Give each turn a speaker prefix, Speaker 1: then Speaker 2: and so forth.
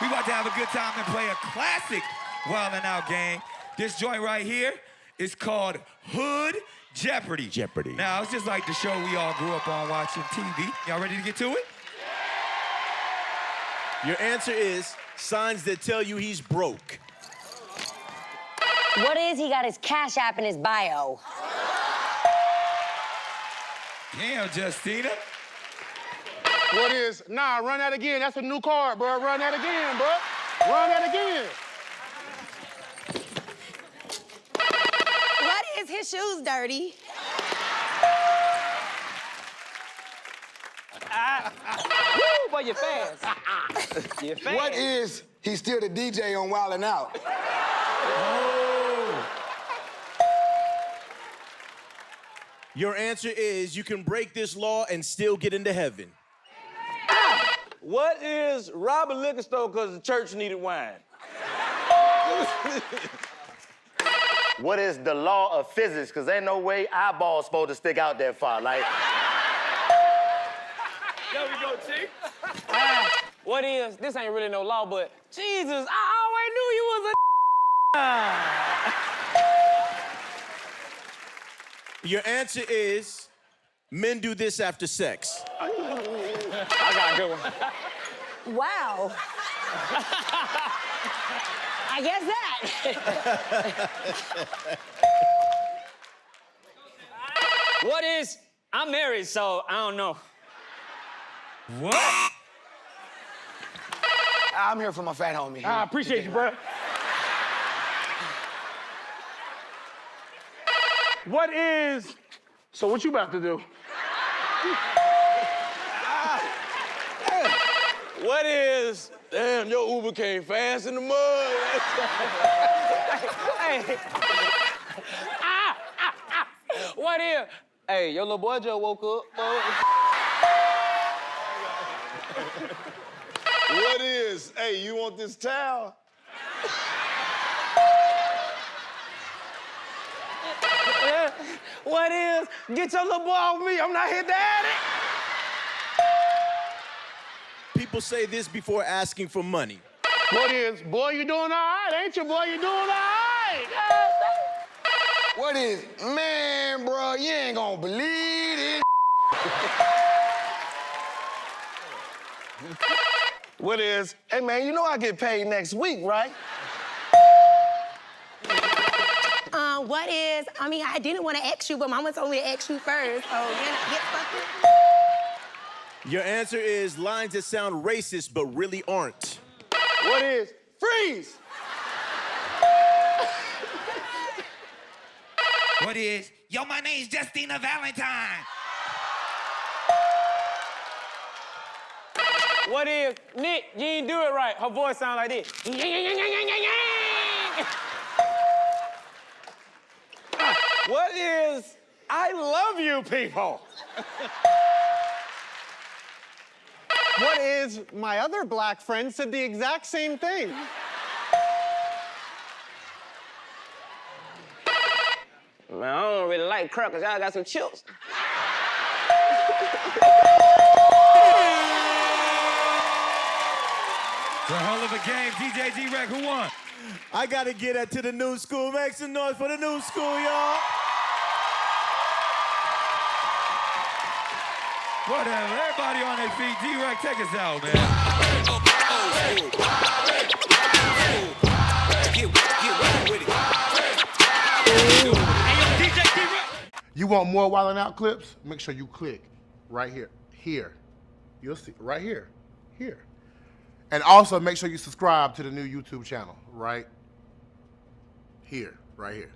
Speaker 1: We about to have a good time and play a classic Wildin' Out game. This joint right here is called Hood Jeopardy.
Speaker 2: Jeopardy.
Speaker 1: Now, it's just like the show we all grew up on watching TV. Y'all ready to get to it?
Speaker 2: Your answer is signs that tell you he's broke.
Speaker 3: What is he got his Cash App in his bio?
Speaker 1: Damn, Justina.
Speaker 4: What is, nah, run that again. That's a new card, bro. Run that again, bro. Run that again.
Speaker 5: What is his shoes dirty?
Speaker 6: Woo, boy, you're fast. You're fast.
Speaker 7: What is he's still the DJ on Wildin' Out?
Speaker 2: Your answer is you can break this law and still get into heaven.
Speaker 6: What is rob a liquor store because the church needed wine?
Speaker 8: What is the law of physics? Because ain't no way eyeballs supposed to stick out that far. Like.
Speaker 6: There we go, Chief. What is, this ain't really no law, but Jesus, I always knew you was a
Speaker 2: Your answer is men do this after sex.
Speaker 6: I got a good one.
Speaker 5: Wow. I guess that.
Speaker 6: What is, I'm married, so I don't know.
Speaker 1: What?
Speaker 7: I'm here for my fat homie.
Speaker 4: I appreciate you, bro. What is, so what you about to do?
Speaker 6: What is, damn, your Uber came fast in the mud. Hey. What is, hey, your little boy just woke up.
Speaker 9: What is, hey, you want this towel?
Speaker 6: What is, get your little boy off me, I'm not his daddy.
Speaker 2: People say this before asking for money.
Speaker 4: What is, boy, you doing all right, ain't you, boy? You doing all right?
Speaker 7: What is, man, bro, you ain't gonna believe it.
Speaker 9: What is, hey man, you know I get paid next week, right?
Speaker 5: What is, I mean, I didn't want to ask you, but Mama told me to ask you first, so get fucking.
Speaker 2: Your answer is lines that sound racist but really aren't.
Speaker 4: What is, freeze!
Speaker 1: What is, yo, my name's Justina Valentine.
Speaker 6: What is, Nick, you ain't do it right. Her voice sound like this. What is, I love you people?
Speaker 10: What is, my other black friend said the exact same thing.
Speaker 6: Man, I don't really like crackers. Y'all got some chips.
Speaker 1: It's a hell of a game. DJ D-Wrek, who won?
Speaker 2: I gotta get that to the new school. Make some noise for the new school, y'all.
Speaker 1: Whatever. Everybody on their feet. D-Wrek, take us out, man.
Speaker 4: You want more Wildin' Out clips? Make sure you click right here. Here. You'll see. Right here. Here. And also make sure you subscribe to the new YouTube channel. Right here. Right here.